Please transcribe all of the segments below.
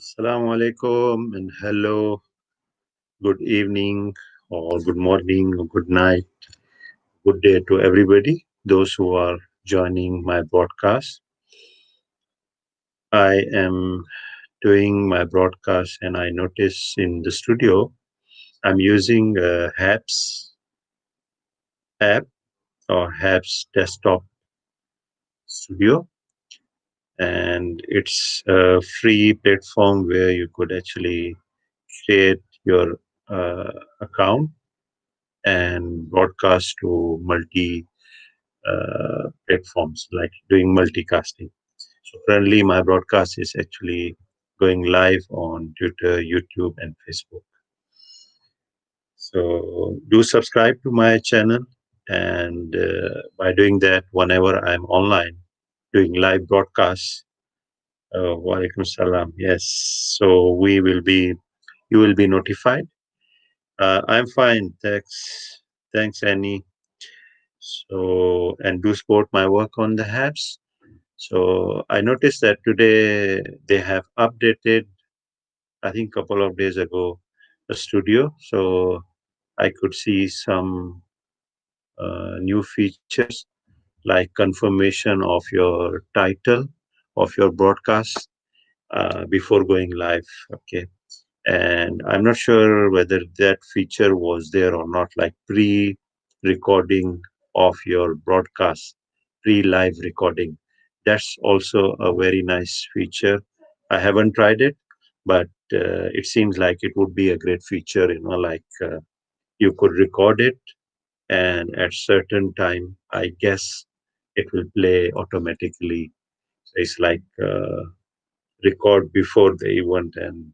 Assalamualaikum and hello, good evening or good morning or good night, good day to everybody, those who are joining my broadcast. I am doing my broadcast and I notice in the studio I'm using a HAPS app or HAPS desktop studio, and it's a free platform where you could actually create your account and broadcast to multi platforms, like doing multicasting. So currently, my broadcast is actually going live on Twitter, YouTube, and Facebook. So do subscribe to my channel, and by doing that, whenever I'm online doing live broadcasts, walaikum salam. Yes, so you will be notified. I'm fine. Thanks, Annie. So, and do support my work on the apps. So I noticed that today they have updated, I think couple of days ago, the studio. So I could see some new features like confirmation of your title of your broadcast before going live. Okay. And I'm not sure whether that feature was there or not, like pre-recording of your broadcast, pre-live recording. That's also a very nice feature. I haven't tried it, but it seems like it would be a great feature. Like you could record it, and at certain time, I guess it will play automatically. So it's like record before the event, and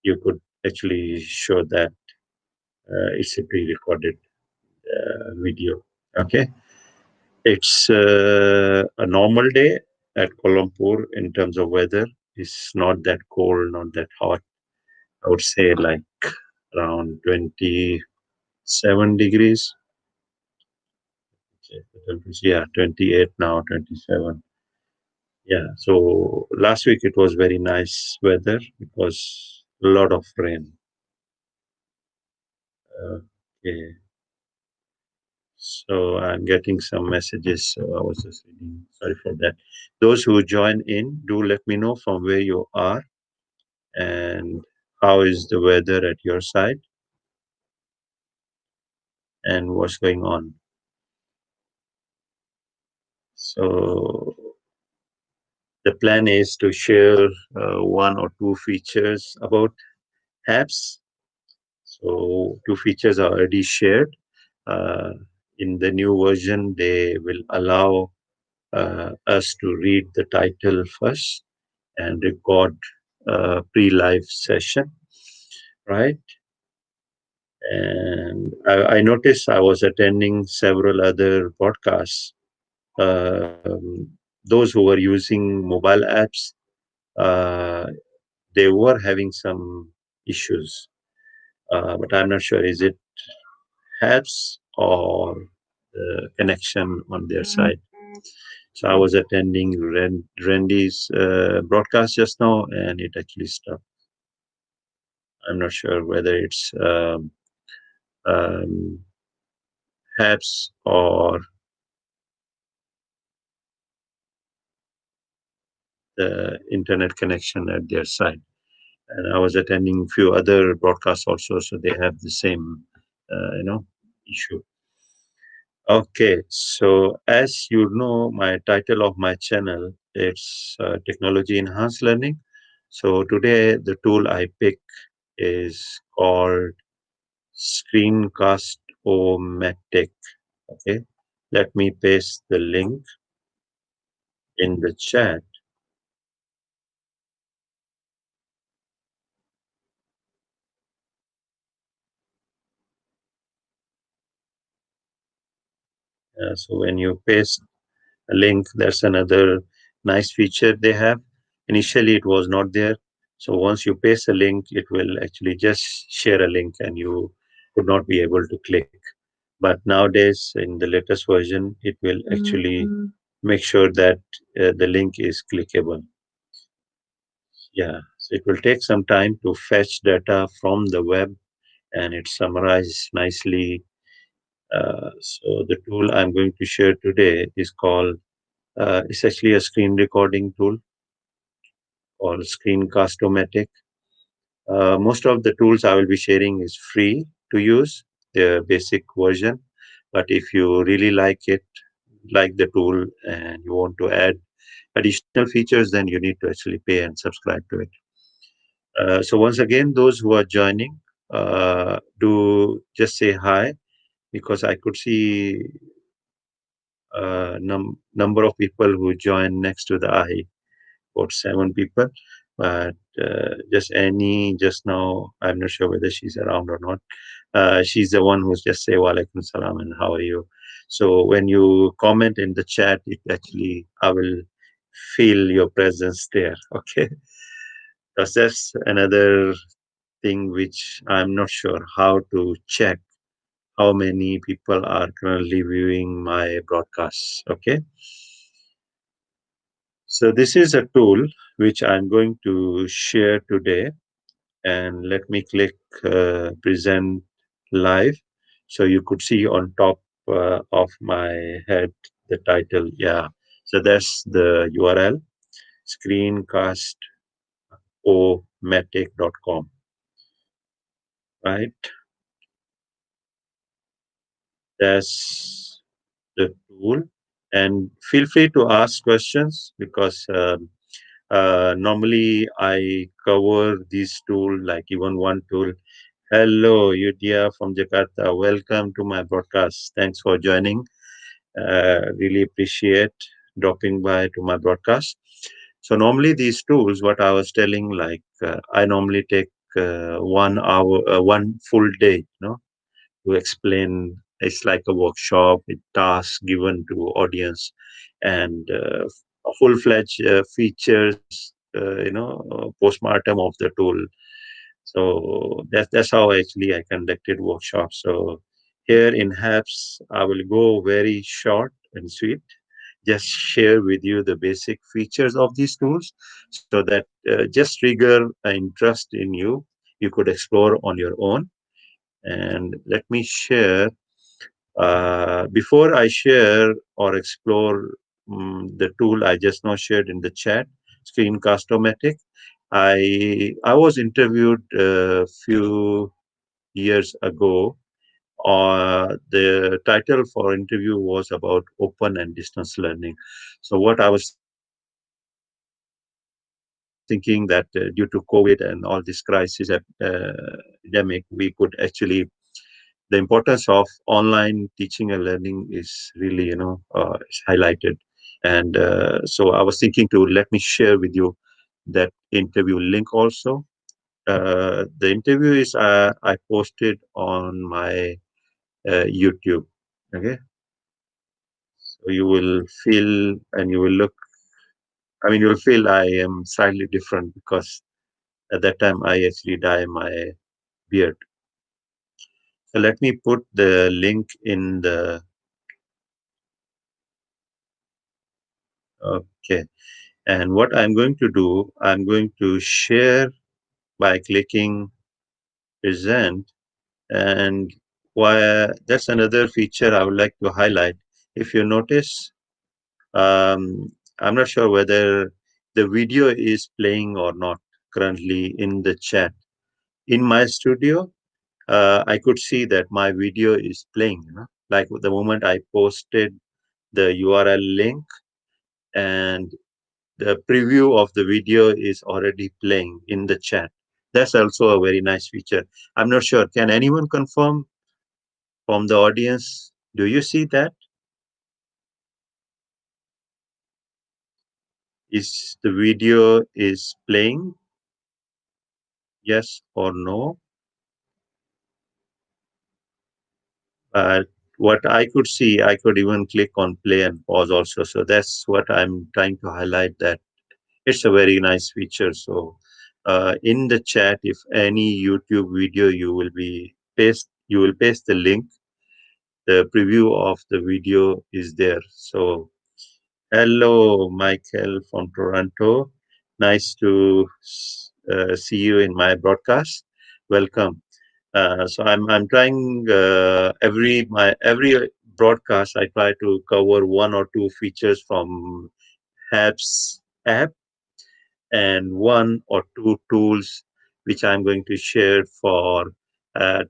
you could actually show that it's a pre-recorded video. Okay, it's a normal day at Kuala Lumpur in terms of weather. It's not that cold, not that hot. I would say like around 27 degrees. Check the temperature. Yeah, 28 now, 27. Yeah, so last week it was very nice weather. It was a lot of rain. Okay. So I'm getting some messages. So I was just reading. Sorry for that. Those who join in, do let me know from where you are and how is the weather at your side and what's going on. So the plan is to share one or two features about apps. So two features are already shared. Uh, in the new version, they will allow us to read the title first and record a pre-live session, right? And I noticed I was attending several other podcasts. Those who were using mobile apps, uh, they were having some issues, but I'm not sure is it apps or the connection on their side. So I was attending Randy's broadcast just now, and it actually stopped. I'm not sure whether it's um, apps or the internet connection at their side. And I was attending few other broadcasts also, so they have the same, issue. Okay, so as you know, my title of my channel it's technology enhanced learning. So today the tool I pick is called Screencast-O-Matic. Okay, let me paste the link in the chat. So when you paste a link, that's another nice feature they have. Initially, it was not there. So once you paste a link, it will actually just share a link and you would not be able to click. But nowadays, in the latest version, it will actually make sure that the link is clickable. Yeah. So it will take some time to fetch data from the web, and it summarizes nicely. So the tool I'm going to share today is called, it's actually a screen recording tool called Screencast-O-Matic. Most of the tools I will be sharing is free to use, the basic version. But if you really like it, like the tool, and you want to add additional features, then you need to actually pay and subscribe to it. So once again, those who are joining, do just say hi, because I could see number of people who join next to the eye, about 7 people. But just Annie, just now, I'm not sure whether she's around or not. She's the one who's just say Walaikum Salam and how are you. So when you comment in the chat, it actually, I will feel your presence there. Okay. Because that's another thing which I'm not sure how to check how many people are currently viewing my broadcasts. Okay. So this is a tool which I'm going to share today, and let me click present live. So you could see on top of my head the title. Yeah. So that's the URL, screencastomatic.com, right? That's the tool. And feel free to ask questions, because normally I cover this tool, like even one tool. Hello, Yudia from Jakarta. Welcome to my broadcast. Thanks for joining. Really appreciate dropping by to my broadcast. So normally these tools, what I was telling, like I normally take 1 hour, 1 full day, to explain. It's like a workshop with tasks given to audience, and a full-fledged features, postmortem of the tool. So that's how actually I conducted workshops. So here in HAPS, I will go very short and sweet. Just share with you the basic features of these tools, so that just trigger an interest in you. You could explore on your own. And let me share. Before I share or explore the tool I just now shared in the chat, Screencast-O-Matic, I was interviewed a few years ago. The title for interview was about open and distance learning. So what I was thinking, that due to COVID and all this crisis, epidemic, we could actually, the importance of online teaching and learning is really, is highlighted. And so I was thinking to let me share with you that interview link also. The interview is, I posted on my YouTube. Okay, so you will feel, and you will look. I mean, you will feel I am slightly different, because at that time I actually dye my beard. So let me put the link in the. Okay, and what I'm going to do, I'm going to share by clicking present. And why, that's another feature I would like to highlight. If you notice, I'm not sure whether the video is playing or not currently in the chat. In my studio, I could see that my video is playing. Like the moment I posted the URL link, and the preview of the video is already playing in the chat. That's also a very nice feature. I'm not sure. Can anyone confirm from the audience? Do you see that? Is the video is playing? Yes or no? Uh, what I could see, I could even click on play and pause also. So that's what I'm trying to highlight, that it's a very nice feature. So in the chat, if any YouTube video you will paste the link. The preview of the video is there. So hello, Michael from Toronto. Nice to see you in my broadcast. Welcome. So I'm trying every broadcast. I try to cover one or two features from HAPS app and one or two tools which I'm going to share for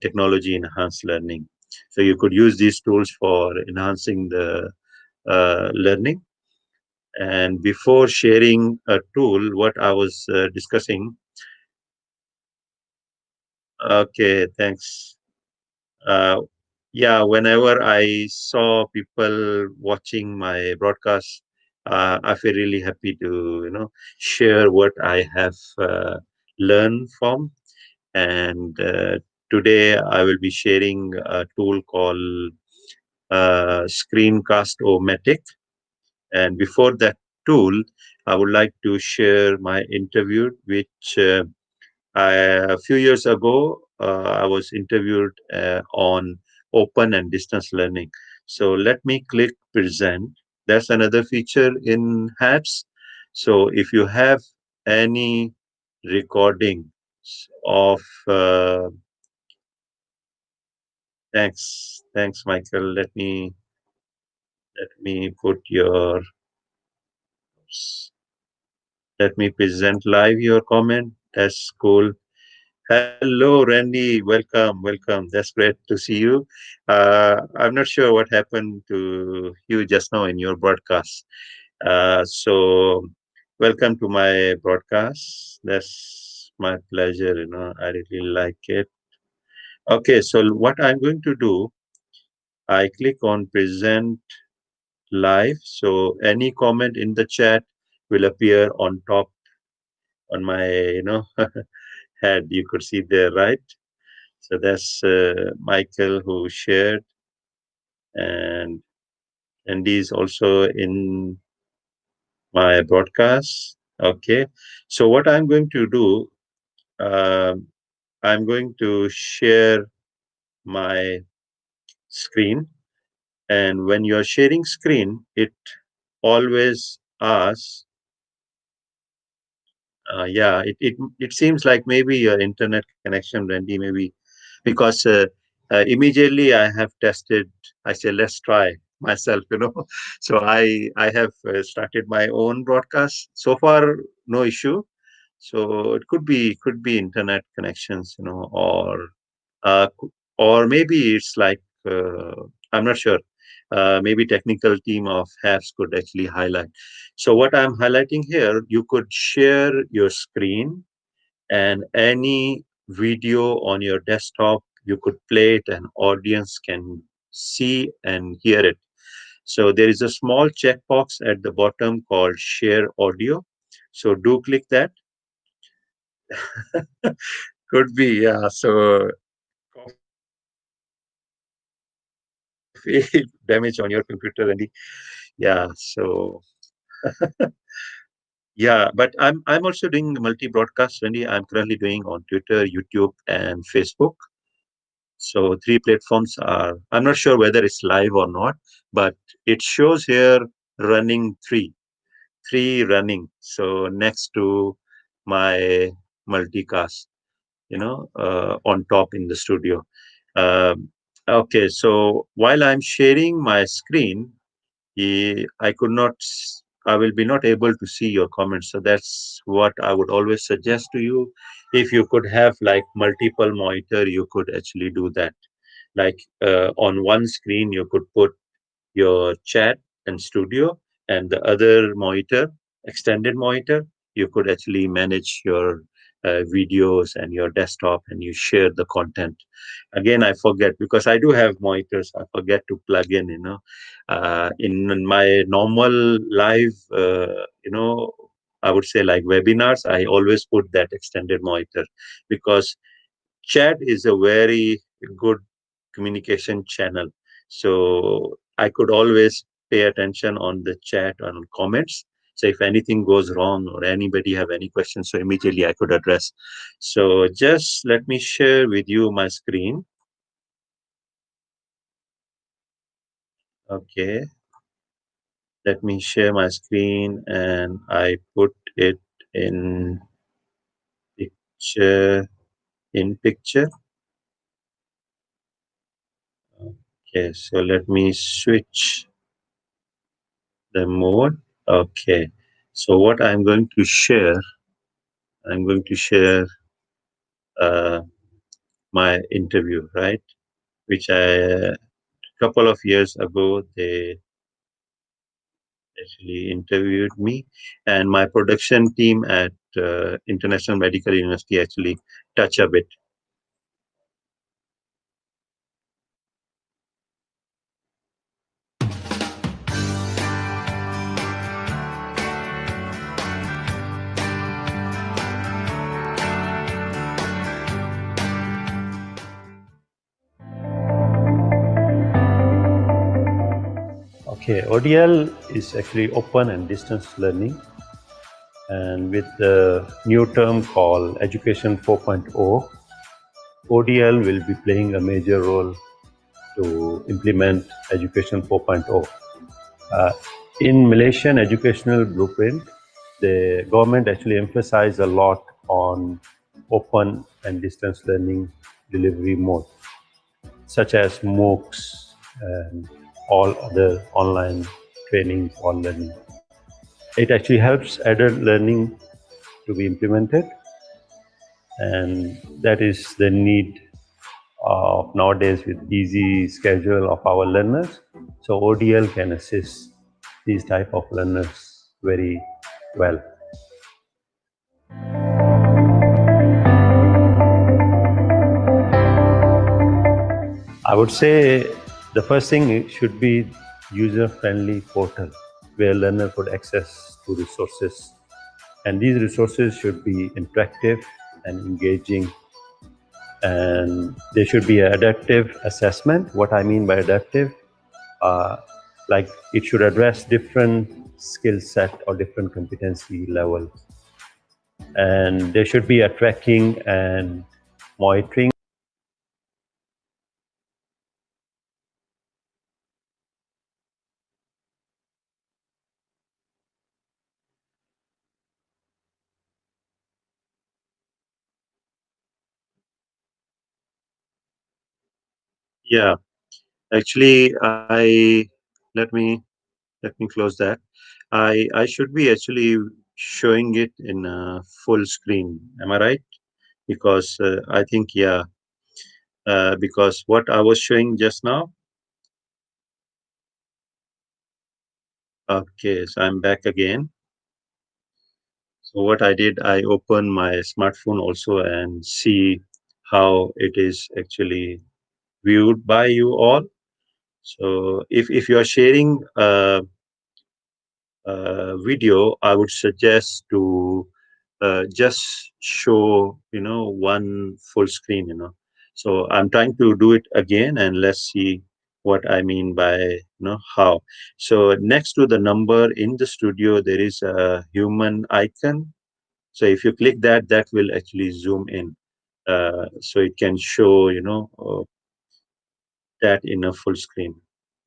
technology enhanced learning. So you could use these tools for enhancing the learning. And before sharing a tool, what I was discussing, okay, thanks. Uh, yeah, whenever I saw people watching my broadcast, I feel really happy to share what I have learned from. And today I will be sharing a tool called Screencast-O-Matic. And before that tool, I would like to share my interview, which a few years ago, I was interviewed on open and distance learning. So let me click present. That's another feature in HAPS. So if you have any recording of, thanks, Michael. Let me put your, let me present live your comment. That's cool. Hello, Randy. Welcome. That's great to see you. I'm not sure what happened to you just now in your broadcast. So, welcome to my broadcast. That's my pleasure. I really like it. Okay, so what I'm going to do, I click on present live. So, any comment in the chat will appear on top on my, head. You could see there, right? So that's Michael who shared, and he's also in my broadcast. Okay. So what I'm going to do, um, I'm going to share my screen, and when you're sharing screen, it always asks. It seems like maybe your internet connection, Randy, maybe because immediately I have tested. I say let's try myself. So I have started my own broadcast. So far, no issue. So it could be internet connections, uh, or maybe it's like I'm not sure. Maybe technical team of HAPS could actually highlight. So what I'm highlighting here, you could share your screen and any video on your desktop, you could play it and audience can see and hear it. So there is a small checkbox at the bottom called share audio. So do click that. Could be, yeah. So coffee damage on your computer, Andy. Yeah. So yeah, but I'm also doing multi broadcasts, Wendy. I'm currently doing on Twitter, YouTube, and Facebook. So three platforms are. I'm not sure whether it's live or not, but it shows here running three running. So next to my multicast, on top in the studio. Um, okay, so while I'm sharing my screen, I could not, I will be not able to see your comments. So that's what I would always suggest to you. If you could have like multiple monitor, you could actually do that. Like on one screen, you could put your chat and studio, and the other monitor, extended monitor, you could actually manage your videos and your desktop, and you share the content. Again, I forget because I do have monitors. I forget to plug in. In my normal live, I would say like webinars, I always put that extended monitor because chat is a very good communication channel. So I could always pay attention on the chat and comments. So if anything goes wrong or anybody have any questions, so immediately I could address. So just let me share with you my screen. Okay, let me share my screen and I put it in share in picture. Okay, so let me switch the mode. Okay, so what I'm going to share uh, my interview, right? Which a couple of years ago they actually interviewed me, and my production team at International Medical University actually touch a bit. Okay, ODL is actually open and distance learning, and with the new term called Education 4.0, ODL will be playing a major role to implement Education 4.0. Uh, in Malaysian educational blueprint, the government actually emphasized a lot on open and distance learning delivery mode, such as MOOCs and all other online training or learning. It actually helps adult learning to be implemented, and that is the need of nowadays with easy schedule of our learners. So ODL can assist these type of learners very well. I would say the first thing should be user-friendly portal where learner could access to resources, and these resources should be interactive and engaging, and there should be an adaptive assessment. What I mean by adaptive, uh, like it should address different skill set or different competency levels, and there should be a tracking and monitoring. Yeah, actually, let me close that. I should be actually showing it in a full screen. Am I right? Because I think yeah, because what I was showing just now. Okay, so I'm back again. So what I did, I opened my smartphone also and see how it is actually viewed by you all. So if you are sharing video, I would suggest to just show one full screen. So I'm trying to do it again, and let's see what I mean by how. So next to the number in the studio, there is a human icon. So if you click that, that will actually zoom in. So it can show that in a full screen.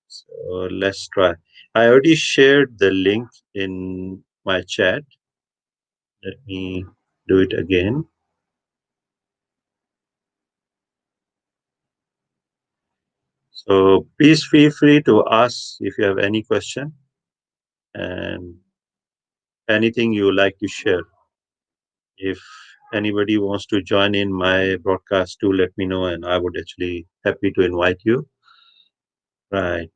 So let's try. I already shared the link in my chat. Let me do it again. So please feel free to ask if you have any question and anything you would like to share. If anybody wants to join in my broadcast, do let me know, and I would actually happy to invite you. Right.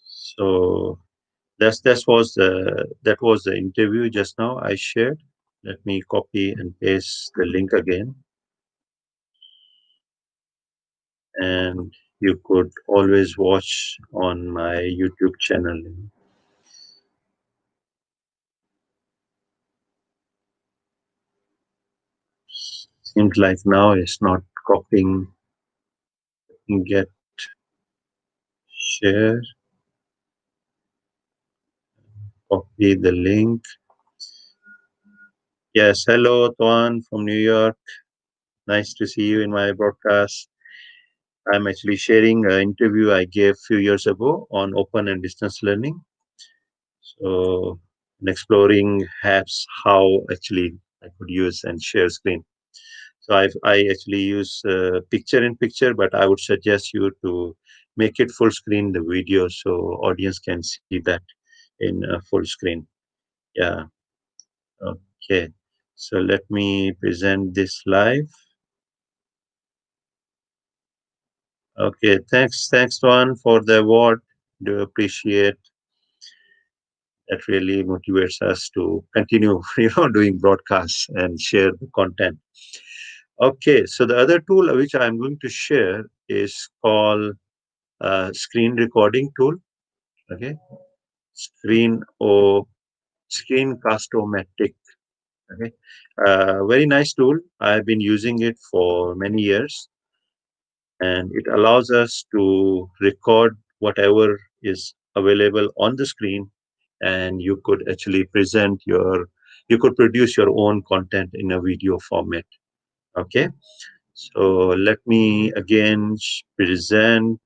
So that was the interview just now I shared. Let me copy and paste the link again, and you could always watch on my YouTube channel. Seems like now it's not copying. Get share, copy the link. Yes, hello, Tuan from New York. Nice to see you in my broadcast. I'm actually sharing an interview I gave a few years ago on open and distance learning. So and exploring apps how actually I could use and share screen. So I actually use picture in picture, but I would suggest you to make it full screen the video so audience can see that in full screen. Yeah. Okay. So let me present this live. Okay. Thanks, Juan, for the award. Do appreciate that. Really motivates us to continue, doing broadcasts and share the content. Okay. So the other tool which I'm going to share is called screen recording tool. Okay, screen or screencast-o-matic. Okay, very nice tool. I've been using it for many years, and it allows us to record whatever is available on the screen, and you could actually you could produce your own content in a video format. Okay, so let me again present.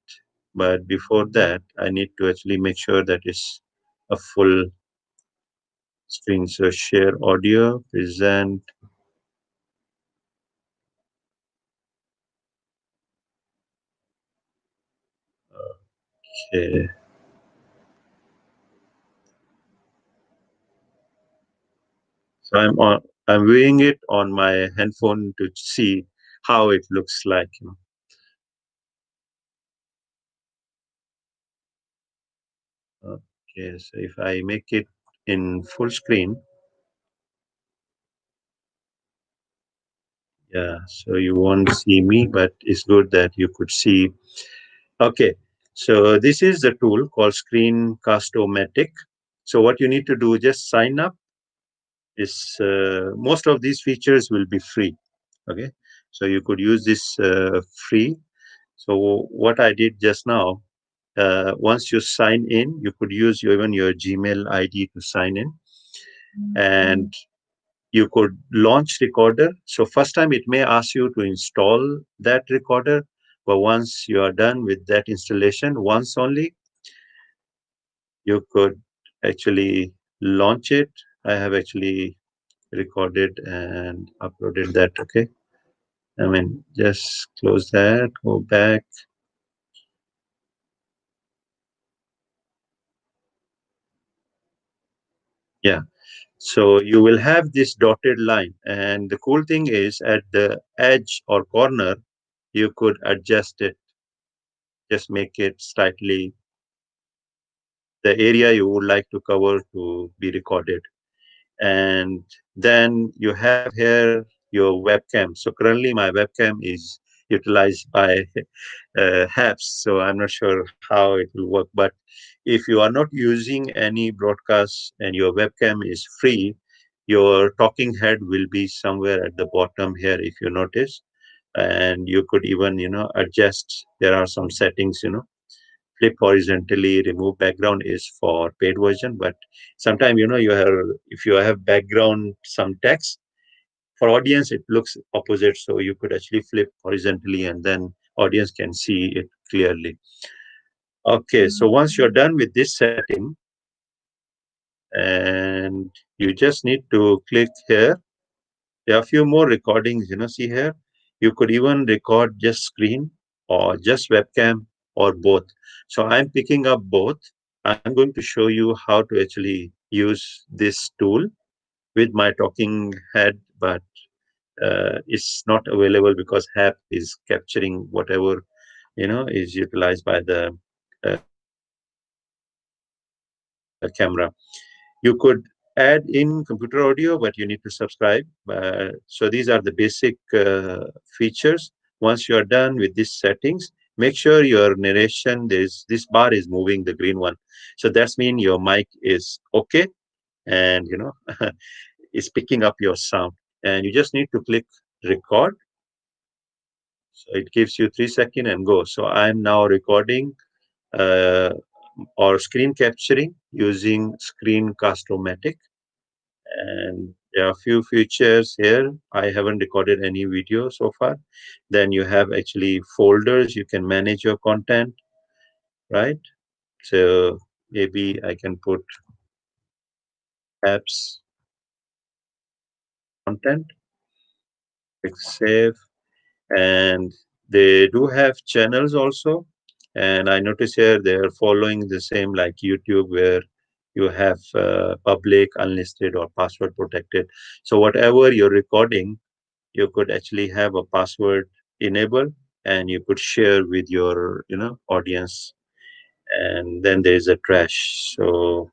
But before that, I need to actually make sure that it's a full screen. So share audio, present. Okay. So I'm viewing it on my handphone to see how it looks like. Okay, so if I make it in full screen, yeah, so you won't see me, but it's good that you could see. Okay, so this is the tool called Screencast-O-Matic. So what you need to do, just sign up. Is most of these features will be free. Okay, so you could use this free. So what I did just now, once you sign in, you could use even your Gmail ID to sign in, and you could launch recorder. So first time it may ask you to install that recorder, but once you are done with that installation, once only, you could actually launch it. I have actually recorded and uploaded that. Okay, I mean, just close that, go back. Yeah. So you will have this dotted line. And the cool thing is at the edge or corner, you could adjust it, just make it slightly the area you would like to cover to be recorded. And then you have here your webcam. So currently my webcam is utilized by apps. So I'm not sure how it will work. But if you are not using any broadcast and your webcam is free, your talking head will be somewhere at the bottom here, if you notice. And you could even, adjust. There are some settings, flip horizontally, remove background is for paid version. But sometimes, you have, if you have background, some text, for audience it looks opposite, so you could actually flip horizontally and then audience can see it clearly. Okay, so once you're done with this setting, and you just need to click here. There are a few more recordings, see here. You could even record just screen or just webcam or both. So I'm picking up both. I'm going to show you how to actually use this tool with my talking head, but it's not available because app is capturing whatever is utilized by the camera. You could add in computer audio, but you need to subscribe. So these are the basic features. Once you are done with these settings, make sure your narration, this bar is moving, the green one. So that's mean your mic is okay, and is picking up your sound. And you just need to click record. So it gives you 3 seconds and go. So I'm now recording uh, or screen capturing using Screencast-O-Matic. And there are a few features here. I haven't recorded any video so far. Then you have actually folders. You can manage your content, right? So maybe I can put apps, content, click save, and they do have channels also. And I notice here they are following the same like YouTube, where you have public, unlisted, or password protected. So whatever you're recording, you could actually have a password enabled, and you could share with your audience. And then there's a trash. So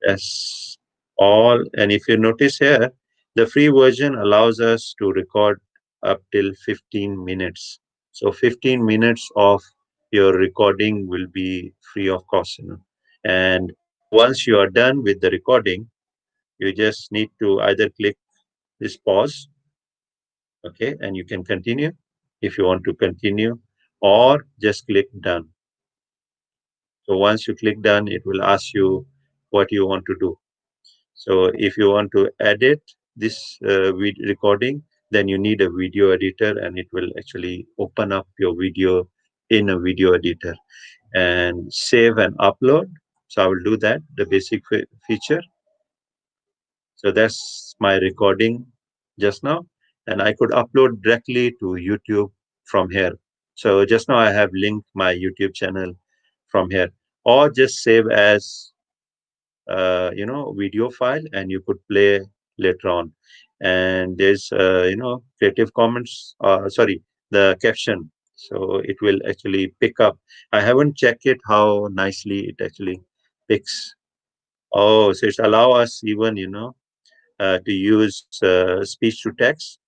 that's all. And if you notice here, the free version allows us to record up till 15 minutes. So 15 minutes of your recording will be free of cost. And once you are done with the recording, you just need to either click this pause, okay, and you can continue if you want to continue, or just click done. So once you click done, it will ask you what you want to do. So if you want to edit this recording, then you need a video editor, and it will actually open up your video in a video editor and save and upload. So I will do that, the basic feature. So that's my recording just now, and I could upload directly to YouTube from here. So just now I have linked my YouTube channel from here, or just save as video file, and you could play later on. And there's Creative Commons, sorry, the caption, so it will actually pick up. I haven't checked it how nicely it actually picks. Oh, so it's allow us even to use speech to text,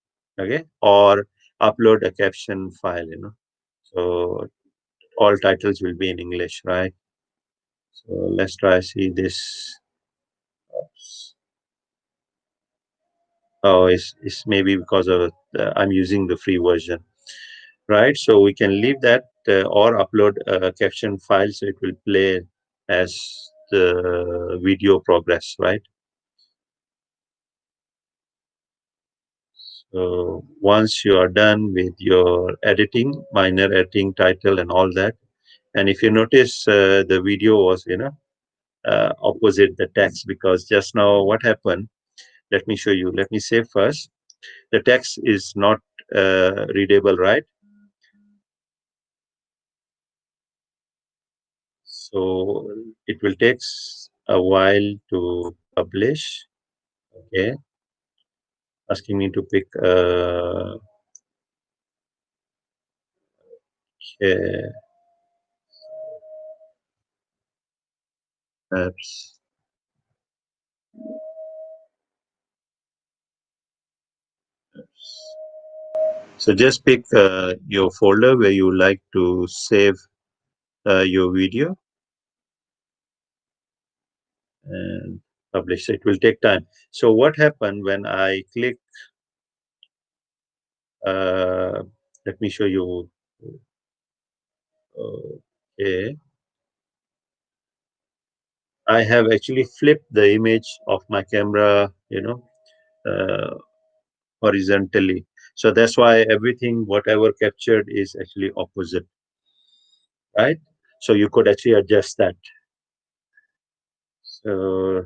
okay, or upload a caption file. So all titles will be in English, right? So let's try see this. Oh, it's maybe because of I'm using the free version, right? So we can leave that, or upload a caption file, so it will play as the video progress, right? So once you are done with your editing, minor editing, title, and all that, and if you notice, the video was opposite the text, because just now what happened? Let me show you. Let me say first, the text is not readable, right? So it will take a while to publish. Okay, asking me to pick uh, apps. So just pick your folder where you like to save your video and publish. So it will take time. So what happened when I click? Uh, Let me show you. Okay, I have actually flipped the image of my camera, uh, horizontally. So that's why everything, whatever captured, is actually opposite, right? So you could actually adjust that. So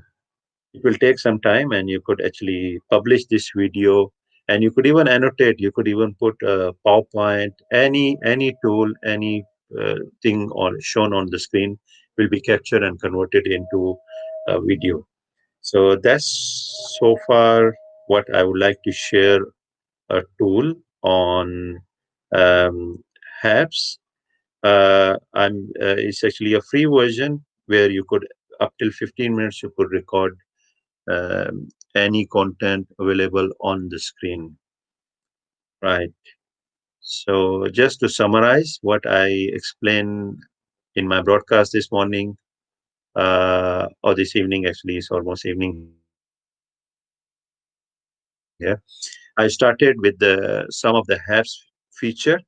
it will take some time, and you could actually publish this video, and you could even annotate. You could even put a PowerPoint, any tool, any thing on shown on the screen will be captured and converted into a video. So that's so far what I would like to share, a tool on um, apps. It's actually a free version where you could, up till 15 minutes, you could record any content available on the screen, right? So just to summarize what I explained in my broadcast this morning, or this evening, actually, it's almost evening here. I started with some of the apps feature.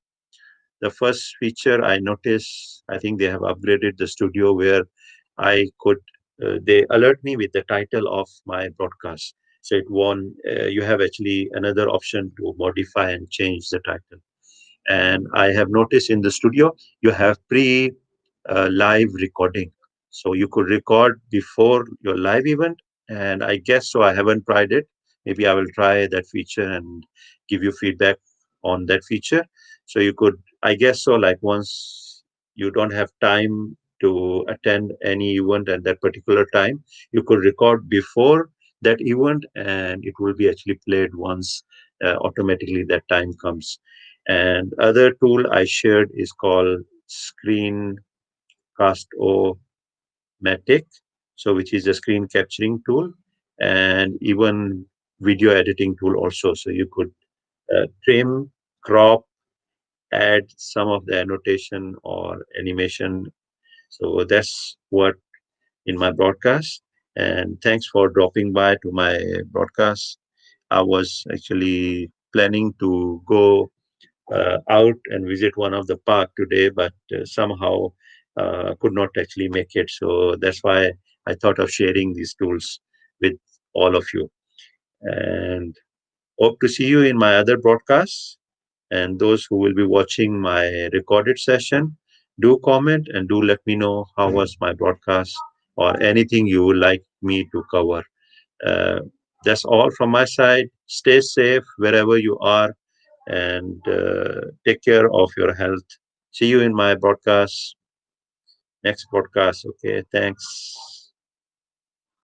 The first feature I noticed, I think they have upgraded the studio, where I could, they alert me with the title of my broadcast. So it won, you have actually another option to modify and change the title. And I have noticed in the studio, you have pre live recording. So you could record before your live event. And I guess so. I haven't tried it. Maybe I will try that feature and give you feedback on that feature. So you could, I guess so, like once you don't have time to attend any event at that particular time, you could record before that event and it will be actually played once automatically that time comes. And other tool I shared is called Screencast Matic, so which is a screen capturing tool and even video editing tool also. So you could trim, crop, add some of the annotation or animation. So that's what in my broadcast. And thanks for dropping by to my broadcast. I was actually planning to go out and visit one of the park today, but somehow could not actually make it. So that's why I thought of sharing these tools with all of you. And hope to see you in my other broadcasts. And those who will be watching my recorded session, do comment and do let me know how was my broadcast or anything you would like me to cover. Uh, that's all from my side. Stay safe wherever you are and take care of your health. See you in my broadcast, next broadcast. Okay, thanks.